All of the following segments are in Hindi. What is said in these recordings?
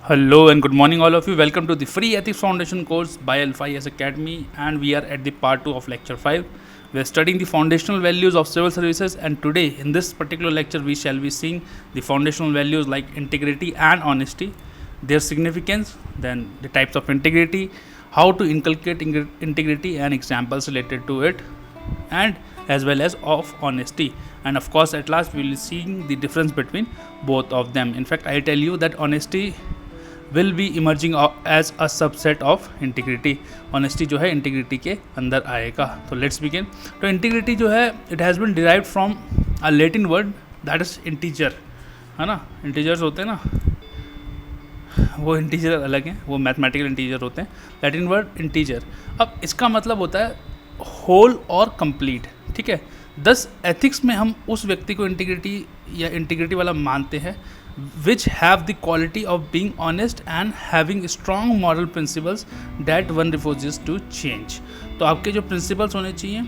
Hello and good morning, all of you. Welcome to the free Ethics Foundation course by Alpha Academy, and we are at the part 2 of lecture 5. We are studying the foundational values of civil services, and today in this particular lecture, we shall be seeing the foundational values like integrity and honesty, their significance, then the types of integrity, how to inculcate integrity, and examples related to it, and as well as of honesty. And of course, at last, we will be seeing the difference between both of them. In fact, I tell you that honesty will be emerging as a subset of integrity. Honesty जो है इंटीग्रिटी के अंदर आएगा. तो लेट्स बिगिन. तो इंटीग्रिटी जो है it has been derived from a Latin word that is integer, है ना. इंटीजर्स होते हैं ना, वो इंटीजर अलग हैं, वो मैथमेटिकल इंटीजर होते हैं. Latin word integer. अब इसका मतलब होता है होल और कंप्लीट. ठीक है. दस एथिक्स में हम उस व्यक्ति को इंटीग्रिटी या इंटीग्रिटी वाला मानते हैं which have the quality of being honest and having strong moral principles that one refuses to change. तो आपके जो प्रिंसिपल्स होने चाहिए,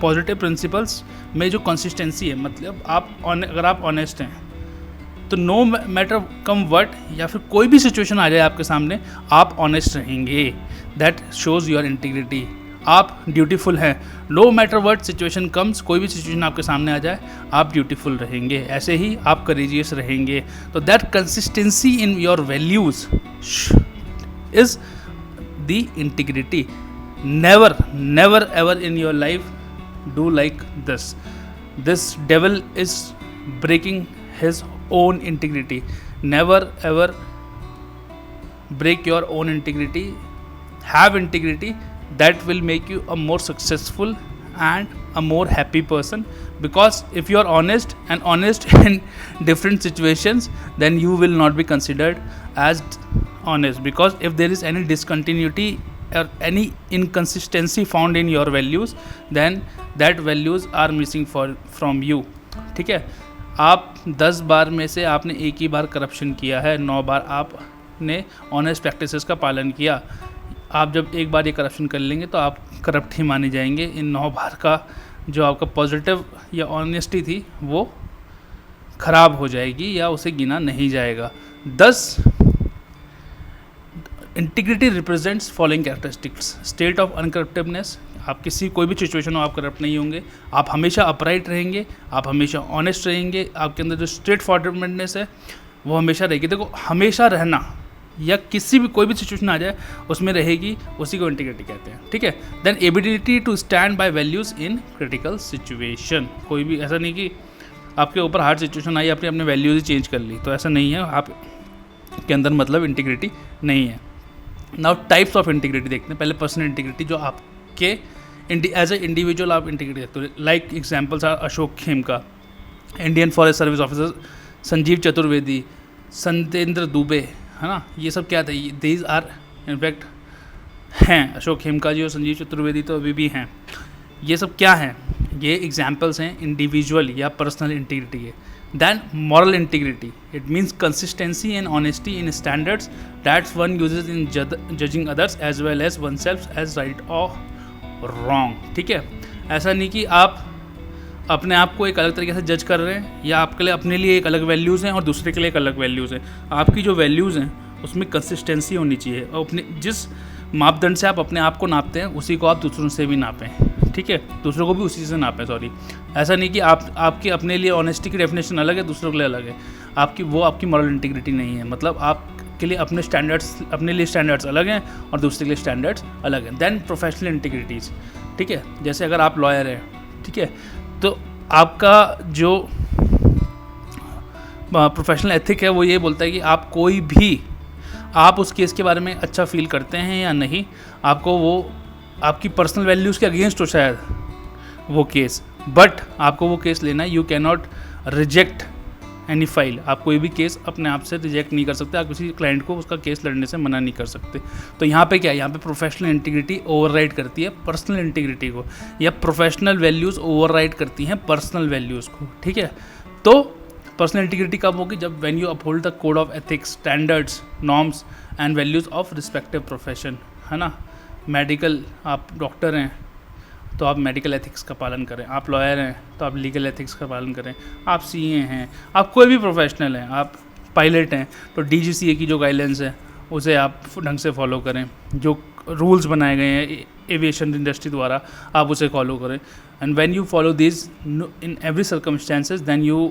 पॉजिटिव प्रिंसिपल्स में जो कंसिस्टेंसी है, मतलब अगर आप ऑनेस्ट हैं तो नो मैटर कम वट या फिर कोई भी सिचुएशन आ जाए आपके सामने, आप ऑनेस्ट रहेंगे. That shows your integrity. आप ड्यूटीफुल हैं. No matter what situation comes, कोई भी सिचुएशन आपके सामने आ जाए आप ड्यूटीफुल रहेंगे. ऐसे ही आप करेजियस रहेंगे. तो that consistency in your values is the integrity. Never never ever in your life do like this. This devil is breaking his own integrity. Never ever break your own integrity. Have integrity. That will make you a more successful and a more happy person, because if you are honest in different situations, then you will not be considered as honest, because if there is any discontinuity or any inconsistency found in your values, then that values are missing from you. ठीक है. आप 10 बार में से आपने एक ही बार करप्शन किया है, 9 बार आपने ऑनेस्ट प्रैक्टिसेस का पालन किया. आप जब एक बार ये करप्शन कर लेंगे तो आप करप्ट ही माने जाएंगे. इन 9 बार का जो आपका पॉजिटिव या ऑनेस्टी थी वो ख़राब हो जाएगी या उसे गिना नहीं जाएगा. 10 integrity represents following characteristics. State of uncorruptiveness. आप कोई भी सिचुएशन हो आप करप्ट नहीं होंगे. आप हमेशा अपराइट रहेंगे. आप हमेशा ऑनेस्ट रहेंगे. आपके अंदर जो स्ट्रेट फॉरवर्डनेस है वो हमेशा रहेगी. देखो, हमेशा रहना या किसी भी कोई भी सिचुएशन आ जाए उसमें रहेगी, उसी को इंटीग्रिटी कहते हैं. ठीक है. Then ability to stand by values in critical situation. कोई भी ऐसा नहीं कि आपके ऊपर हार्ड सिचुएशन आई आपने अपने वैल्यूज़ ही चेंज कर ली, तो ऐसा नहीं है. आप के अंदर मतलब इंटीग्रिटी नहीं है. नाउ टाइप्स ऑफ इंटीग्रिटी देखते हैं. पहले पर्सनल इंटीग्रिटी, जो आपके एज ए इंडिविजुअल आप इंटीग्रिटी देखते हो. Like examples are Ashok Khemka, Indian forest service officer Sanjeev Chaturvedi, Satyendra Dubey, है ना. ये सब क्या था, दीज आर इनफैक्ट हैं. अशोक खेमका जी और संजीव चतुर्वेदी तो अभी भी हैं. ये सब क्या हैं, ये एग्जाम्पल्स हैं इंडिविजुअल या पर्सनल इंटीग्रिटी के. Then moral integrity. It means consistency and honesty in standards that's one uses in judging others as well as one self as right और रॉन्ग. ठीक है. ऐसा नहीं कि आप अपने आप को एक अलग तरीके से जज कर रहे हैं या आपके लिए अपने लिए एक अलग वैल्यूज़ हैं और दूसरे के लिए एक अलग वैल्यूज़ हैं. आपकी जो वैल्यूज़ हैं उसमें कंसिस्टेंसी होनी चाहिए, और अपने जिस मापदंड से आप अपने आप को नापते हैं उसी को आप दूसरों से भी नापें. ठीक है. दूसरों को भी उसी से नापें. सॉरी, ऐसा नहीं कि आपकी अपने लिए ऑनेस्टी की डेफिनेशन अलग है, दूसरों के लिए अलग है. आपकी मॉरल इंटीग्रिटी नहीं है. मतलब आपके लिए अपने लिए स्टैंडर्ड्स अलग हैं और दूसरे के लिए स्टैंडर्ड्स अलग हैं. Then professional integrities. ठीक है. जैसे अगर आप लॉयर हैं, ठीक है, तो आपका जो प्रोफेशनल एथिक है वो ये बोलता है कि आप उस केस के बारे में अच्छा फील करते हैं या नहीं. आपको वो आपकी पर्सनल वैल्यूज़ के अगेंस्ट हो शायद वो केस, बट आपको वो केस लेना है. You can not reject any file. आप कोई भी केस अपने आप से रिजेक्ट नहीं कर सकते. आप किसी क्लाइंट को उसका केस लड़ने से मना नहीं कर सकते. तो यहाँ पे क्या है, यहाँ पे प्रोफेशनल इंटीग्रिटी ओवरराइड करती है पर्सनल इंटीग्रिटी को, या प्रोफेशनल वैल्यूज़ ओवरराइड करती हैं पर्सनल वैल्यूज़ को. ठीक है. तो पर्सनल इंटीग्रिटी कब होगी, जब when you uphold the code of ethics, standards, norms and values of respective profession. है ना. मेडिकल, आप डॉक्टर हैं तो आप मेडिकल एथिक्स का पालन करें. आप लॉयर हैं तो आप लीगल एथिक्स का पालन करें. आप सीए हैं, आप कोई भी प्रोफेशनल हैं, आप पायलट हैं तो DGCA की जो गाइडलाइंस है उसे आप ढंग से फॉलो करें, जो रूल्स बनाए गए हैं एविएशन इंडस्ट्री द्वारा आप उसे फॉलो करें. And when you follow this in every circumstances then you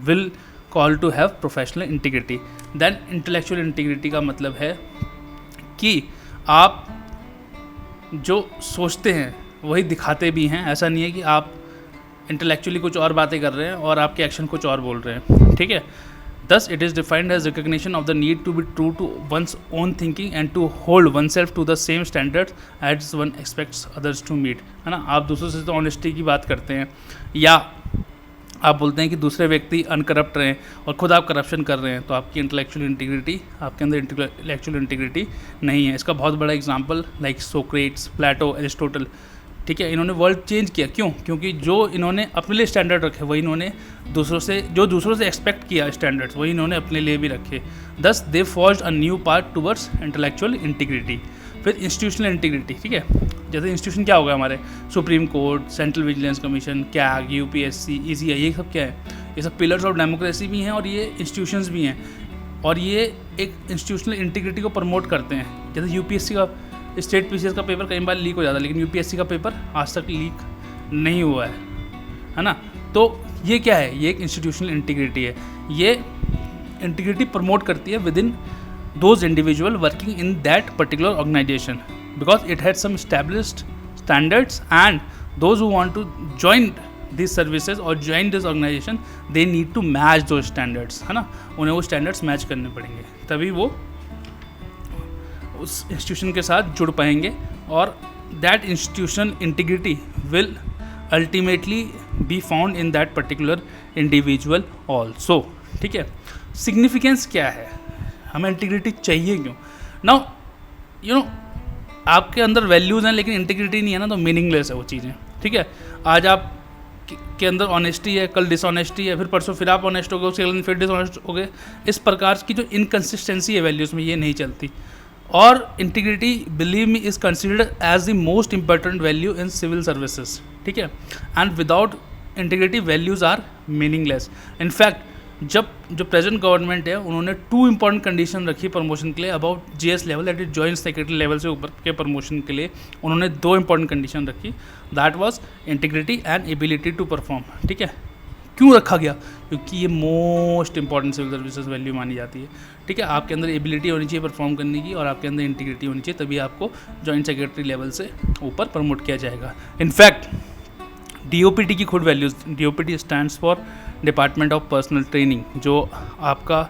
will call to have professional integrity. Then intellectual integrity का मतलब है कि आप जो सोचते हैं वही दिखाते भी हैं. ऐसा नहीं है कि आप इंटेलेक्चुअली कुछ और बातें कर रहे हैं और आपके एक्शन कुछ और बोल रहे हैं. ठीक है. Thus, it is defined as recognition of the need to be true to one's own thinking and to hold oneself to the same standards as one expects others to meet. है ना. आप दूसरों से तो ऑनेस्टी की बात करते हैं या आप बोलते हैं कि दूसरे व्यक्ति अनकरप्ट रहें और खुद आप करप्शन कर रहे हैं, तो आपकी इंटेलेक्चुअल इंटीग्रिटी, आपके अंदर इंटेलेक्चुअल इंटीग्रिटी नहीं है. इसका बहुत बड़ा एग्जांपल लाइक सोक्रेट्स, प्लेटो, एरिस्टोटल. ठीक है. इन्होंने वर्ल्ड चेंज किया. क्यों? क्योंकि जो इन्होंने अपने लिए स्टैंडर्ड रखे वही इन्होंने दूसरों से एक्सपेक्ट किया स्टैंडर्ड्स वही इन्होंने अपने लिए भी रखे. Thus they forged a new part towards intellectual integrity. फिर इंस्टीट्यूशनल इंटीग्रिटी. ठीक है. जैसे इंस्टीट्यूशन क्या होगा हमारे, supreme court, central vigilance commission, CAG, UPSC, ECI, ये सब क्या है? ये सब पिलर्स ऑफ डेमोक्रेसी भी हैं और ये इंस्टीट्यूशंस भी हैं और ये एक इंस्टीट्यूशनल इंटीग्रिटी को प्रमोट करते हैं. जैसे UPSC का स्टेट PCS का पेपर कई बार लीक हो जाता है लेकिन UPSC का पेपर आज तक लीक नहीं हुआ है ना. तो ये क्या है? ये एक इंस्टीट्यूशनल इंटीग्रिटी है. ये इंटीग्रिटी प्रमोट करती है within those individual working in that particular organisation because it had some established standards and those who want to join this services और join this organisation they need to match those standards. है ना. उन्हें वो स्टैंडर्ड्स मैच करने पड़ेंगे तभी वो उस इंस्टीट्यूशन के साथ जुड़ पाएंगे और that institution integrity will ultimately be found in that particular individual also. ठीक है. सिग्निफिकेंस क्या है? हमें इंटीग्रिटी चाहिए क्यों? नाउ यू नो आपके अंदर वैल्यूज़ हैं लेकिन इंटीग्रिटी नहीं है ना, तो मीनिंगलेस है वो चीज़ें. ठीक है. आज आप के अंदर ऑनेस्टी है, कल डिसऑनेस्टी है, फिर परसों फिर आप ऑनेस्ट हो गए, उसके अगले फिर डिसऑनेस्ट हो गए. इस प्रकार की जो इनकन्सिस्टेंसी है वैल्यूज़ में ये नहीं चलती. और integrity believe me is considered as the most important value in civil services. ठीक है. And without integrity values are meaningless. In fact जब जो प्रेजेंट गवर्नमेंट है उन्होंने 2 इंपॉर्टेंट कंडीशन रखी प्रमोशन के लिए about GS level, that is joint secretary level से ऊपर के प्रमोशन के लिए उन्होंने 2 इंपॉर्टेंट कंडीशन रखी. That was integrity and ability to perform. ठीक है. क्यों रखा गया? क्योंकि ये most important civil services value मानी जाती है. ठीक है. आपके अंदर एबिलिटी होनी चाहिए परफॉर्म करने की और आपके अंदर इंटीग्रिटी होनी चाहिए, तभी आपको जॉइंट सेक्रेटरी लेवल से ऊपर प्रमोट किया जाएगा. इनफैक्ट DOPT की खुद values, DOPT stands for department of personal training. जो आपका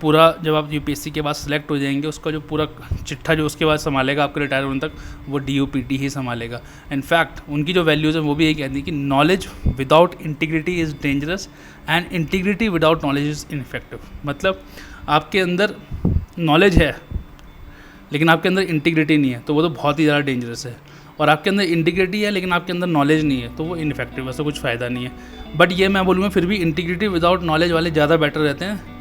पूरा जब आप UPSC के बाद सेलेक्ट हो जाएंगे उसका जो पूरा चिट्ठा जो उसके बाद संभालेगा आपके रिटायर होने तक वो DOPT ही संभालेगा. इनफैक्ट उनकी जो वैल्यूज़ हैं वो भी यही कहती है कि knowledge without integrity is dangerous and integrity without knowledge is ineffective. मतलब आपके अंदर नॉलेज है लेकिन आपके अंदर इंटीग्रिटी नहीं है तो वो तो बहुत ही ज़्यादा डेंजरस है. और आपके अंदर इंटीग्रिटी है लेकिन आपके अंदर नॉलेज नहीं है तो वो इनफेक्टिव, वैसे कुछ फ़ायदा नहीं है. बट ये मैं बोलूँगा फिर भी इंटीग्रिटी विदाउट नॉलेज वाले ज़्यादा बेटर रहते हैं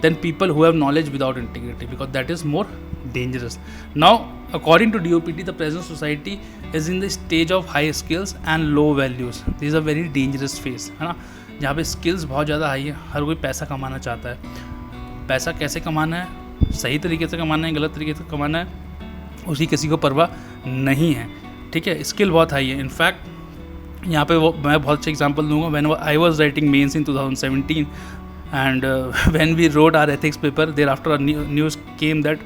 than people who have knowledge without integrity because that is more dangerous. Now according to DOPT the present society is in the stage of high skills and low values. This is a very dangerous phase. है ना. जहाँ पे स्किल्स बहुत ज़्यादा हाई है, हर कोई पैसा कमाना चाहता है. पैसा कैसे कमाना है, सही तरीके से कमाना है, गलत तरीके से कमाना है, उसकी किसी को परवाह नहीं है. ठीक है. स्किल बहुत हाई है. इनफैक्ट यहाँ पे वो मैं बहुत अच्छे एग्जांपल दूंगा. When I was writing mains in 2017 and when we wrote our ethics paper, thereafter a news came that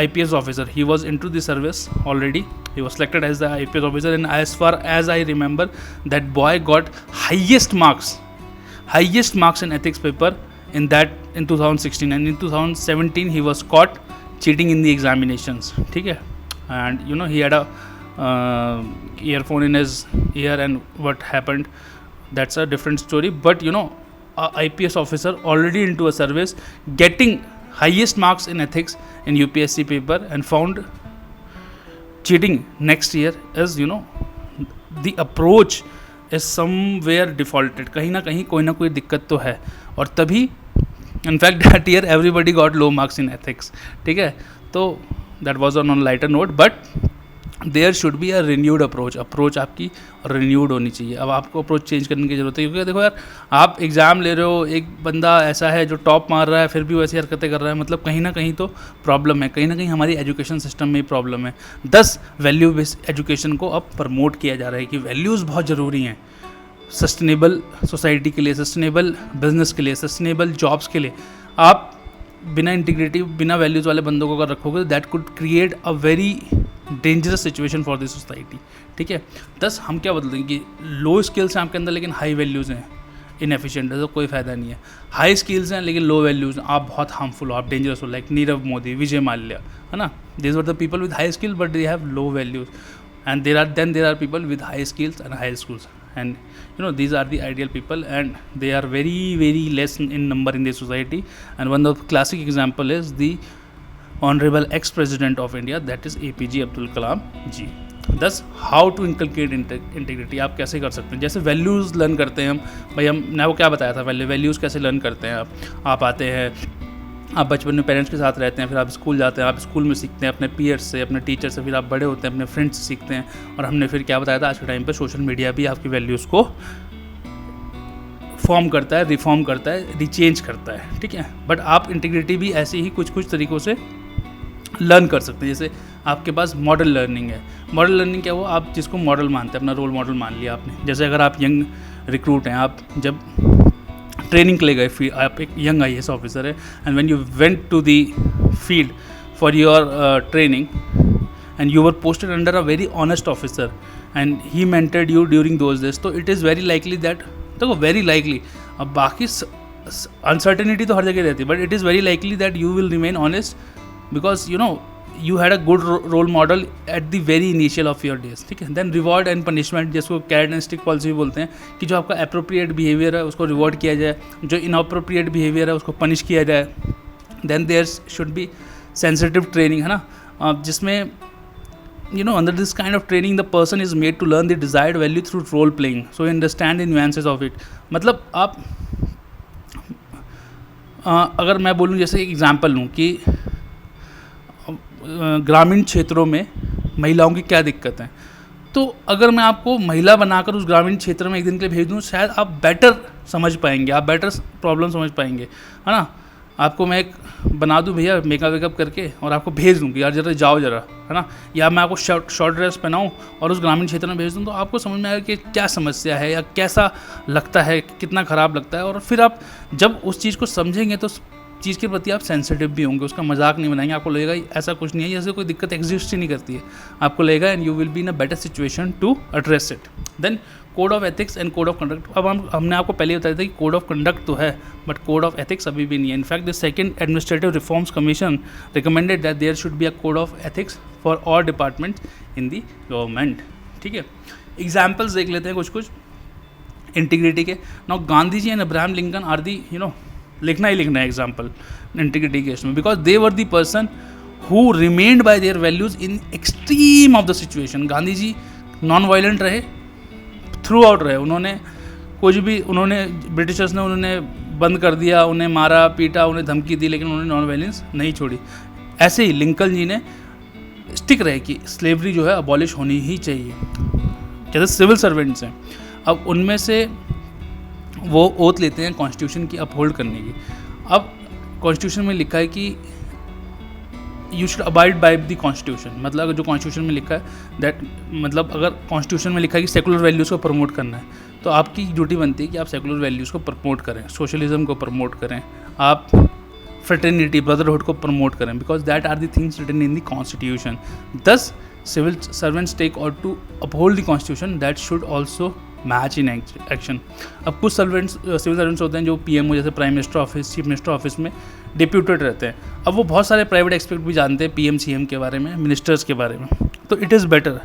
IPS officer, he was into the service already, he was selected as the IPS officer, and as far as I remember that boy got highest marks in ethics paper in 2016, and in 2017 he was caught cheating in the examinations. ठीक है. And you know he had a earphone in his ear and what happened, that's a different story. But you know a IPS officer already into a service getting highest marks in ethics in UPSC paper and found cheating next year is, you know, the approach is somewhere defaulted. कहीं ना कहीं कोई ना कोई दिक्कत तो है और तभी in fact that year everybody got low marks in ethics. ठीक है. तो that was on a lighter note, but there should be a renewed approach आपकी रिन्यूड होनी चाहिए। अब आपको अप्रोच चेंज करने की ज़रूरत है, क्योंकि देखो यार, आप एग्ज़ाम ले रहे हो, एक बंदा ऐसा है जो टॉप मार रहा है फिर भी वैसी हरकतें कर रहा है, मतलब कहीं ना कहीं तो प्रॉब्लम है, कहीं ना कहीं हमारी एजुकेशन सिस्टम में ही प्रॉब्लम है। 10 वैल्यू बेस्ड एजुकेशन को अब प्रमोट किया जा रहा है कि वैल्यूज़ बहुत ज़रूरी हैं सस्टेनेबल सोसाइटी के लिए, सस्टेनेबल बिजनेस के लिए, सस्टेनेबल जॉब्स के लिए। आप बिना इंटीग्रिटी, बिना वैल्यूज़ वाले बंदों को अगर रखोगे, that could create a very dangerous situation for this society. ठीक है, 10 हम क्या बदलेंगे कि लो स्किल्स हैं आपके अंदर लेकिन हाई वैल्यूज़ हैं, इनएफिशिएंट है तो कोई फ़ायदा नहीं है। हाई स्किल्स हैं लेकिन लो वैल्यूज़, आप बहुत हार्मफुल हो, आप डेंजरस हो, लाइक नीरव मोदी, विजय माल्या, है ना। This were the people with high skill but they have low values, and there are people with high skills and high schools, and these are the ideal people, and they are very very less in number in the society. And one of the classic example is the honorable ex-president of India, that is APJ Abdul Kalam ji. Thus how to inculcate integrity आप कैसे कर सकते हैं, जैसे वैल्यूज़ लर्न करते हैं हम, भाई हमने वो क्या बताया था, वैल्यूज़ कैसे लर्न करते हैं। आप आते हैं, आप बचपन में पेरेंट्स के साथ रहते हैं, फिर आप स्कूल जाते हैं, आप स्कूल में सीखते हैं अपने पीयर्स से, अपने टीचर से, फिर आप बड़े होते हैं अपने फ्रेंड्स से सीखते हैं। और हमने फिर क्या बताया था, आज के टाइम पे सोशल मीडिया भी आपकी वैल्यूज़ को फॉर्म करता है, रिफॉर्म करता है, रिचेंज करता है। ठीक है, बट आप इंटीग्रिटी भी ऐसे ही कुछ कुछ तरीक़ों से लर्न कर सकते हैं। जैसे आपके पास मॉडल लर्निंग है। मॉडल लर्निंग क्या, वो आप जिसको मॉडल मानते हैं, अपना रोल मॉडल मान लिया आपने। जैसे अगर आप यंग रिक्रूट हैं, आप जब ट्रेनिंग के लिए गए, फिर आप एक यंग IAS ऑफिसर है, and when you went to the field for your training and you were posted under a very honest officer and he mentored you during those days, तो it is very likely that, देखो वेरी लाइकली, अब बाकी अनसर्टेनिटी तो हर जगह रहती है, but it is very likely that you will remain honest because you had a good role model at the very initial of your days। ठीक है, देन रिवॉर्ड एंड पनिशमेंट, जिसको कैरेट एंड स्टिक पॉलिसी भी बोलते हैं, कि जो आपका अप्रोप्रिएट बिहेवियर है उसको रिवॉर्ड किया जाए, जो इनअप्रोप्रिएट बिहेवियर है उसको पनिश किया जाए। Then there should be sensitive training, है ना, जिसमें under this kind of training the person is made to learn the desired value through role playing, so understand the nuances of it. मतलब आप अगर मैं बोलूँ, जैसे एक एग्जाम्पल लूँ कि ग्रामीण क्षेत्रों में महिलाओं की क्या दिक्कत है, तो अगर मैं आपको महिला बनाकर उस ग्रामीण क्षेत्र में एक दिन के लिए भेज दूँ, शायद आप बेटर समझ पाएंगे, आप बेटर प्रॉब्लम समझ पाएंगे, है ना। आपको मैं एक बना दूँ भैया मेकअप वेकअप करके और आपको भेज दूँ कि यार जरा जाओ जरा, है ना, या मैं आपको शॉर्ट ड्रेस पहनाऊँ और उस ग्रामीण क्षेत्र में भेज दूँ, तो आपको समझ में आएगा कि क्या समस्या है या कैसा लगता है, कितना ख़राब लगता है। और फिर आप जब उस चीज़ को समझेंगे तो चीज़ के प्रति आप सेंसिटिव भी होंगे, उसका मजाक नहीं बनाएंगे। आपको लगेगा ऐसा कुछ नहीं है, जैसे कोई दिक्कत एग्जिस्ट ही नहीं करती है, आपको लगेगा, and you will be in a better situation to address it. Then code of ethics and code of conduct. अब हमने आपको पहले बताया था कि कोड ऑफ कंडक्ट तो है, बट कोड ऑफ एथिक्स अभी भी नहीं है। In fact the second administrative reforms commission recommended that there should be a code of ethics for all departments in the government. ठीक है, एग्जाम्पल्स देख लेते हैं कुछ कुछ इंटीग्रिटी के। Now Gandhi ji and Abraham Lincoln are the लिखना ही लिखना है एग्जाम्पल इंटीग्रिटी केस में, because they were the person who remained by their values in extreme of the situation. Gandhi ji non violent रहे, थ्रू आउट रहे, उन्होंने कुछ भी, उन्होंने ब्रिटिशर्स ने उन्होंने बंद कर दिया, उन्हें मारा पीटा, उन्हें धमकी दी, लेकिन उन्होंने नॉन वायलेंस नहीं छोड़ी। ऐसे ही लिंकन जी ने स्टिक रहे कि स्लेवरी जो है अबॉलिश होनी ही चाहिए। जैसे सिविल सर्वेंट्स हैं, अब उनमें से वो ओथ लेते हैं कॉन्स्टिट्यूशन की अपहोल्ड करने की। अब कॉन्स्टिट्यूशन में लिखा है कि you should abide by the constitution, मतलब अगर जो कॉन्स्टिट्यूशन में लिखा है दैट, मतलब अगर कॉन्स्टिट्यूशन में लिखा है कि सेकुलर वैल्यूज़ को प्रमोट करना है, तो आपकी ड्यूटी बनती है कि आप सेकुलर वैल्यूज़ को प्रमोट करें, सोशलिज्म को प्रमोट करें, आप फ्रेटर्निटी ब्रदरहुड को प्रमोट करें, because that are the things written in the constitution. Thus civil servants take oath to uphold the constitution that should also match in action. अब कुछ सिविल सर्वेंट्स होते हैं जो PMO जैसे prime minister office, chief minister office में डिप्यूटेड रहते हैं। अब वो बहुत सारे प्राइवेट एस्पेक्ट भी जानते हैं PM CM के बारे में, मिनिस्टर्स के बारे में, तो इट इज़ बेटर,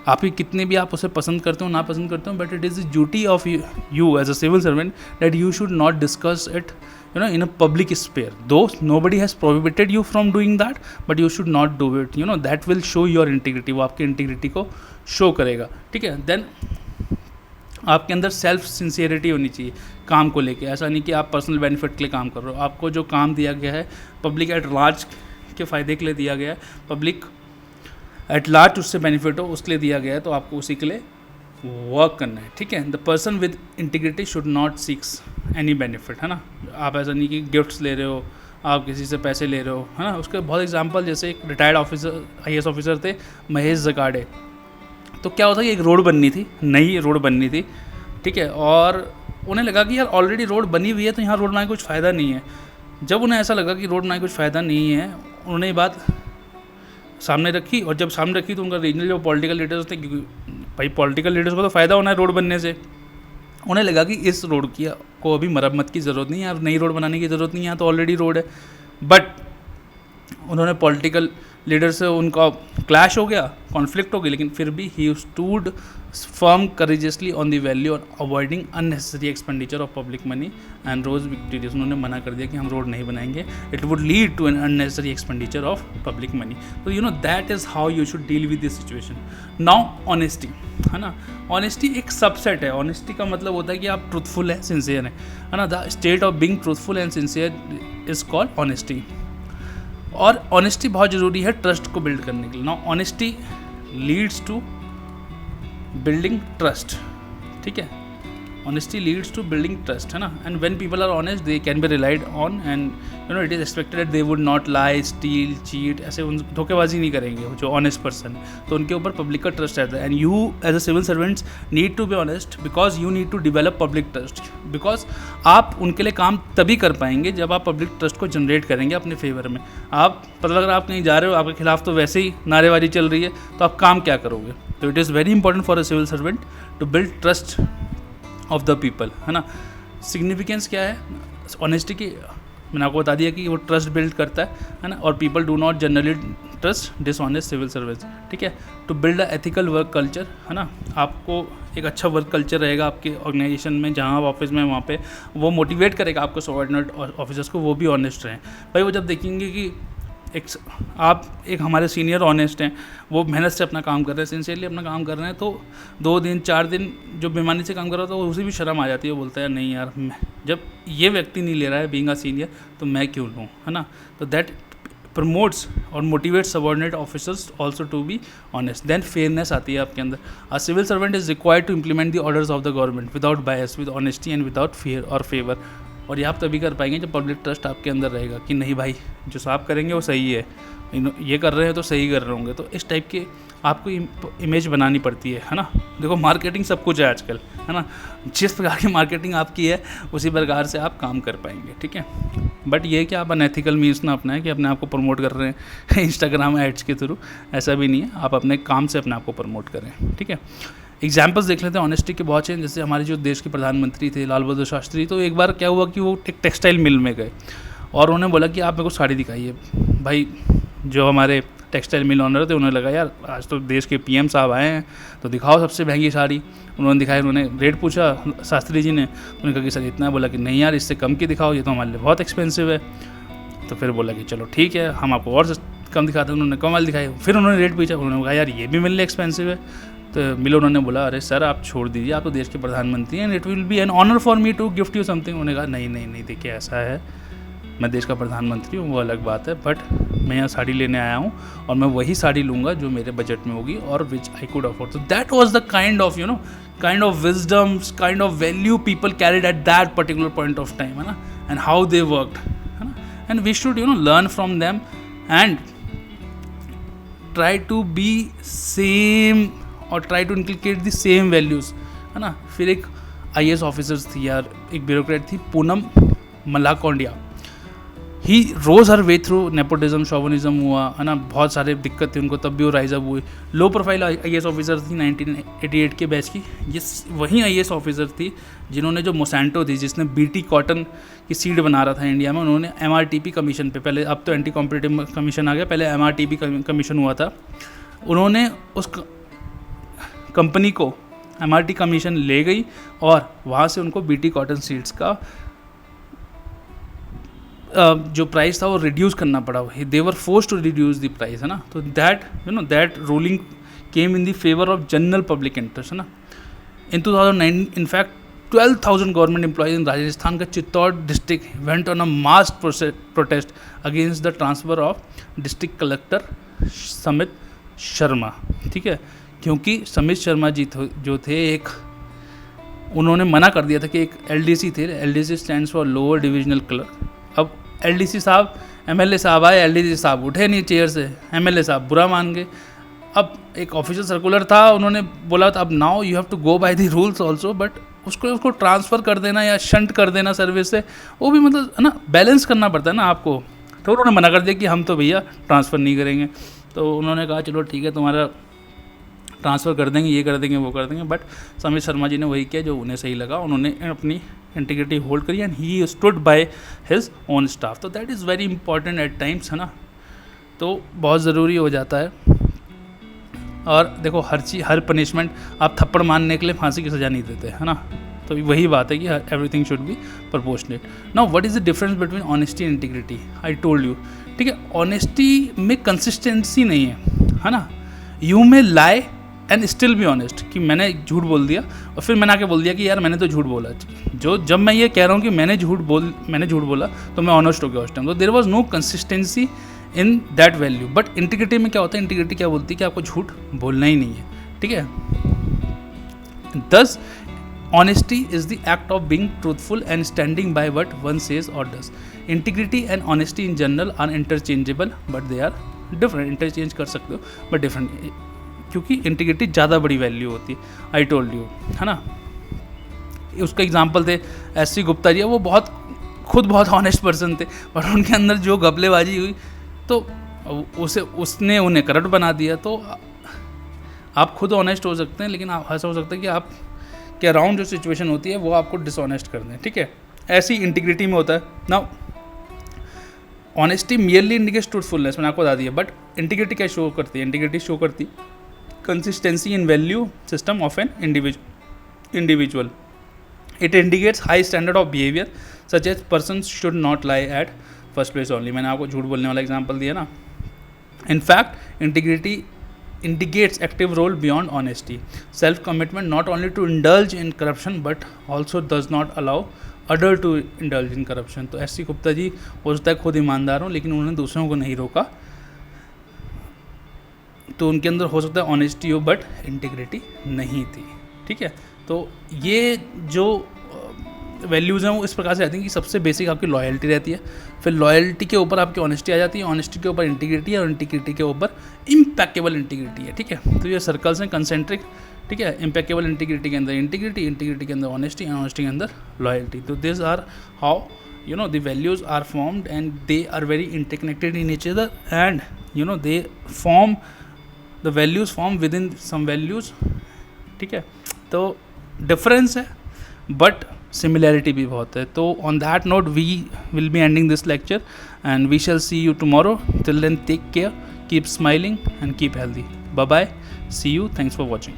आपकी कितने भी आप उसे पसंद करते हो ना पसंद करते हो, but it is the duty of you as a civil servant that you should not discuss it in a public sphere, though nobody has prohibited you from doing that, but you should not do it, that will show your integrity, वो आपकी इंटीग्रिटी को शो करेगा। ठीक है, देन आपके अंदर सेल्फ सिंसियरिटी होनी चाहिए काम को लेके। ऐसा नहीं कि आप पर्सनल बेनिफिट के लिए काम कर रहे हो, आपको जो काम दिया गया है पब्लिक एट लार्ज के फ़ायदे के लिए दिया गया है, पब्लिक एट लार्ज उससे बेनिफिट हो उसके लिए दिया गया है, तो आपको उसी के लिए वर्क करना है, ठीक है। The person with integrity should not seeks any benefit, है ना। आप ऐसा नहीं कि गिफ्ट्स ले रहे हो, आप किसी से पैसे ले रहे हो, है ना। उसके बहुत एग्जांपल, जैसे एक रिटायर्ड ऑफिसर IAS ऑफिसर थे महेश जगाड़े। तो क्या होता है कि एक रोड बननी थी, नई रोड बननी थी, ठीक है, और उन्हें लगा कि यार ऑलरेडी रोड बनी हुई है तो यहाँ रोड बनाने कुछ फ़ायदा नहीं है। जब उन्हें ऐसा लगा कि रोड बनाने कुछ फ़ायदा नहीं है, उन्होंने ये बात सामने रखी, और जब सामने रखी तो उनका रीजनल जो पॉलिटिकल लीडर्स थे, क्योंकि भाई पॉलिटिकल लीडर्स को तो फ़ायदा होना है रोड बनने से, उन्हें लगा कि इस रोड की को अभी मरम्मत की ज़रूरत नहीं है, अब नई रोड बनाने की ज़रूरत नहीं है, तो ऑलरेडी रोड है। बट उन्होंने पॉलिटिकल लीडर से उनका क्लैश हो गया, कॉन्फ्लिक्ट हो गई, लेकिन फिर भी he stood firm courageously on the value और avoiding unnecessary expenditure of public money and rose victorious. उन्होंने मना कर दिया कि हम रोड नहीं बनाएंगे, it would lead to an unnecessary expenditure of public money. तो you know that is how you should deal with this situation. Now honesty, है ना, ऑनेस्टी एक सबसेट है। ऑनेस्टी का मतलब होता है कि आप ट्रूथफुल है, सिंसियर है ना। The state of being truthful and sincere is called honesty. और ऑनेस्टी बहुत ज़रूरी है ट्रस्ट को बिल्ड करने के लिए। Now honesty leads to building trust, ठीक है, honesty leads to building trust, है ना। And when people are honest they can be relied on, and you know it is expected that they would not lie, steal, cheat, ऐसे उन धोखेबाजी नहीं करेंगे जो ऑनेस्ट पर्सन है, तो उनके ऊपर पब्लिक का ट्रस्ट रहता है। And you as a civil servants need to be honest because you need to develop public trust, because आप उनके लिए काम तभी कर पाएंगे जब आप पब्लिक ट्रस्ट को जनरेट करेंगे अपने फेवर में। आप पता लग रहा है आप कहीं जा रहे हो, आपके खिलाफ तो वैसे ही नारेबाजी चल रही है, तो आप काम क्या करोगे। तो it is very important for a civil servant to build trust of the people, है ना। सिग्निफिकेंस क्या है ऑनेस्टी की, मैंने आपको बता दिया कि वो ट्रस्ट बिल्ड करता है ना। और people do not generally trust dishonest civil service, ठीक है। To build a ethical work culture, है ना, आपको एक अच्छा वर्क कल्चर रहेगा आपके ऑर्गेनाइजेशन में, जहाँ आप ऑफिस में वहाँ पे वो मोटिवेट करेगा आपको सबऑर्डिनेट ऑफिसर्स को, वो भी ऑनेस्ट रहें। भाई वो जब देखेंगे कि एक हमारे सीनियर ऑनेस्ट हैं, वो मेहनत से अपना काम कर रहे हैं, सिंसियरली अपना काम कर रहे हैं, तो 2 दिन 4 दिन जो बेईमानी से काम कर रहा था, तो उसे भी शर्म आ जाती है, वो बोलता है नहीं यार, जब ये व्यक्ति नहीं ले रहा है बीइंग अ सीनियर तो मैं क्यों लूँ, है ना। तो दैट प्रमोट्स और motivates subordinate officers also to be honest. Then fairness आती है आपके अंदर। A civil servant is required to implement the orders of the government without bias, with honesty and without fear और फेवर। और ये आप तभी कर पाएंगे जब पब्लिक ट्रस्ट आपके अंदर रहेगा कि नहीं भाई जो साहब करेंगे वो सही है, ये कर रहे हैं तो सही कर रहे होंगे। तो इस टाइप के आपको इमेज बनानी पड़ती है ना। देखो मार्केटिंग सब कुछ है आजकल, है ना, जिस प्रकार की मार्केटिंग आपकी है उसी प्रकार से आप काम कर पाएंगे, ठीक है। बट ये कि आप अनएथिकल मीन्स ना अपनाएं कि अपने आप को प्रमोट कर रहे हैं इंस्टाग्राम एड्स के थ्रू, ऐसा भी नहीं है। आप अपने काम से अपने आप को प्रमोट करें, ठीक है। एग्जाम्पल्स देख लेते हैं ऑनेस्टी के बहुत हैं। जैसे हमारे जो देश के प्रधानमंत्री थे लाल बहादुर शास्त्री, तो एक बार क्या हुआ कि वो एक टेक्सटाइल मिल में गए और उन्होंने बोला कि आप मेरे को साड़ी दिखाइए। भाई जो हमारे टेक्सटाइल मिल ऑनर थे उन्होंने लगा यार आज तो देश के PM साहब आए हैं तो दिखाओ सबसे महंगी साड़ी। उन्होंने दिखाई, उन्होंने रेट पूछा शास्त्री जी ने, उन्होंने कहा कि सर इतना, बोला कि नहीं यार इससे कम की दिखाओ, ये तो हमारे लिए बहुत एक्सपेंसिव है। तो फिर बोला कि चलो ठीक है हम आपको और कम दिखाते हैं। उन्होंने कम वाली दिखाई, फिर उन्होंने रेट पूछा, उन्होंने कहा यार ये भी मेरे लिए एक्सपेंसिव है। तो मिलो उन्होंने बोला अरे सर आप छोड़ दीजिए, आप तो देश के प्रधानमंत्री हैं, it will be an honour for me to gift you something. उन्होंने कहा नहीं देखिए ऐसा है, मैं देश का प्रधानमंत्री हूँ वो अलग बात है, बट मैं यहाँ साड़ी लेने आया हूँ और मैं वही साड़ी लूँगा जो मेरे बजट में होगी और विच आई कुड अफोर्ड। तो that was the kind of wisdoms, kind of value people carried at that particular point of time, है ना, एंड हाउ दे वर्कड, है ना। And we should learn from them and try to be same or try to inculcate the same values, है ना। फिर एक IAS ऑफिसर्स थी यार, एक ब्यूरोक्रेट थी पूनम मलाकोंडिया। ही रोज़ हर वे थ्रू नेपोटिज्म, शोविनिज्म हुआ, है ना, बहुत सारे दिक्कत थी उनको, तब भी वो राइज अप हुई। लो प्रोफाइल IAS ऑफिसर थी 1988 के बैच की। ये वही IAS ऑफिसर थी जिन्होंने जो मोसेंटो थी जिसने BT कॉटन की सीड बना रहा था इंडिया में, उन्होंने MRTP कमीशन पे, पहले अब तो एंटी कॉम्पिटिटिव कमीशन आ गया, पहले MRTP कमीशन हुआ था, उन्होंने उस कंपनी को MRT कमीशन ले गई और वहाँ से उनको BT कॉटन सीड्स का जो प्राइस था वो रिड्यूस करना पड़ा। They were force to reduce the price, है ना। तो that ruling came in the favour of general public interest, है ना। In 2009 in fact 12,000 government employees in Rajasthan का Chittor district went on a mass protest against the transfer of district collector Samit Sharma, ठीक है, क्योंकि समित शर्मा जी जो थे एक उन्होंने मना कर दिया था कि एक LDC थे, LDC stands for lower divisional clerk. अब LDC साहब, MLA साहब आए, LDC साहब उठे नहीं चेयर से, MLA साहब बुरा मान गए। अब एक ऑफिशियल सर्कुलर था, उन्होंने बोला था अब now you have to go by the rules also, but उसको ट्रांसफ़र कर देना या शंट कर देना सर्विस से, वो भी मतलब है ना, बैलेंस करना पड़ता है ना आपको। तो उन्होंने मना कर दिया कि हम तो भैया ट्रांसफ़र नहीं करेंगे। तो उन्होंने कहा चलो ठीक है, तुम्हारा ट्रांसफ़र कर देंगे, ये कर देंगे, वो कर देंगे। बट समित शर्मा जी ने वही किया जो उन्हें सही लगा, उन्होंने अपनी इंटीग्रिटी होल्ड करी and he stood by his own staff. तो that is very important at times, है ना, तो बहुत ज़रूरी हो जाता है। और देखो हर पनिशमेंट आप थप्पड़ मारने के लिए फांसी की सज़ा नहीं देते, है ना, तो वही बात है कि everything should be proportionate. Now what is the difference between honesty and integrity? I told you, ठीक है, ऑनेस्टी में कंसिस्टेंसी नहीं है ना, यू में lie and still be honest, कि मैंने झूठ बोल दिया और फिर मैंने आके बोल दिया कि यार मैंने तो झूठ बोला। जब मैं ये कह रहा हूँ कि मैंने झूठ बोला तो मैं ऑनेस्ट हो गया उस टाइम। तो there was no consistency in that value. But integrity में क्या होता है, इंटीग्रिटी क्या बोलती है कि आपको झूठ बोलना ही नहीं है, ठीक है। Thus honesty is the act of being truthful and standing by what one says or does. Integrity and honesty in general are interchangeable but they are different. Interchange कर सकते हो बट डिफरेंट, क्योंकि इंटीग्रिटी ज़्यादा बड़ी वैल्यू होती है। आई टोल्ड यू, है ना। उसका एग्जाम्पल थे SC गुप्ता जी, वो खुद बहुत ऑनेस्ट पर्सन थे, बट उनके अंदर जो घपलेबाजी हुई तो उसने उन्हें करप्ट बना दिया। तो आप खुद ऑनेस्ट हो सकते हैं, लेकिन ऐसा हो सकता है कि आप के अराउंड जो सिचुएशन होती है वो आपको डिसऑनेस्ट कर दें, ठीक है। ऐसी इंटीग्रिटी में होता है। Now honesty merely indicates truthfulness, मैंने आपको बता दिया, बट इंटीग्रिटी क्या शो करती है? इंटीग्रिटी शो करती है consistency in value system of an individual. It indicates high standard of behavior such as persons should not lie at first place only. मैंने आपको झूठ बोलने वाला एग्जांपल दिया ना। In fact, integrity indicates active role beyond honesty. Self commitment not only to indulge in corruption but also does not allow other to indulge in corruption. तो SC गुप्ता जी हो सकता है खुद ईमानदार हों, लेकिन उन्होंने दूसरों को नहीं रोका, तो उनके अंदर हो सकता है ऑनेस्टी हो बट इंटीग्रिटी नहीं थी, ठीक है। तो ये जो वैल्यूज़ हैं वो इस प्रकार से रहती हैं कि सबसे बेसिक आपकी लॉयल्टी रहती है, फिर लॉयल्टी के ऊपर आपकी ऑनेस्टी आ जाती है, ऑनेस्टी के ऊपर इंटीग्रिटी है, और इंटीग्रिटी के ऊपर इम्पैकेबल इंटीग्रिटी है, ठीक है। तो ये सर्कल्स हैं कंसेंट्रिक, ठीक है। इम्पैकेबल इंटीग्रिटी के अंदर इंटीग्रिटी, इंटीग्रिटी के अंदर ऑनेस्टी, एंड ऑनेस्टी के अंदर लॉयल्टी। तो this are how the values are formed and they are very interconnected in each other, and they form the values form within some values, ठीक है। तो डिफरेंस है बट सिमिलैरिटी भी बहुत है। तो on that note we will be ending this lecture and we shall see you tomorrow. Till then take care, keep smiling and keep healthy. Bye bye, see you, thanks for watching.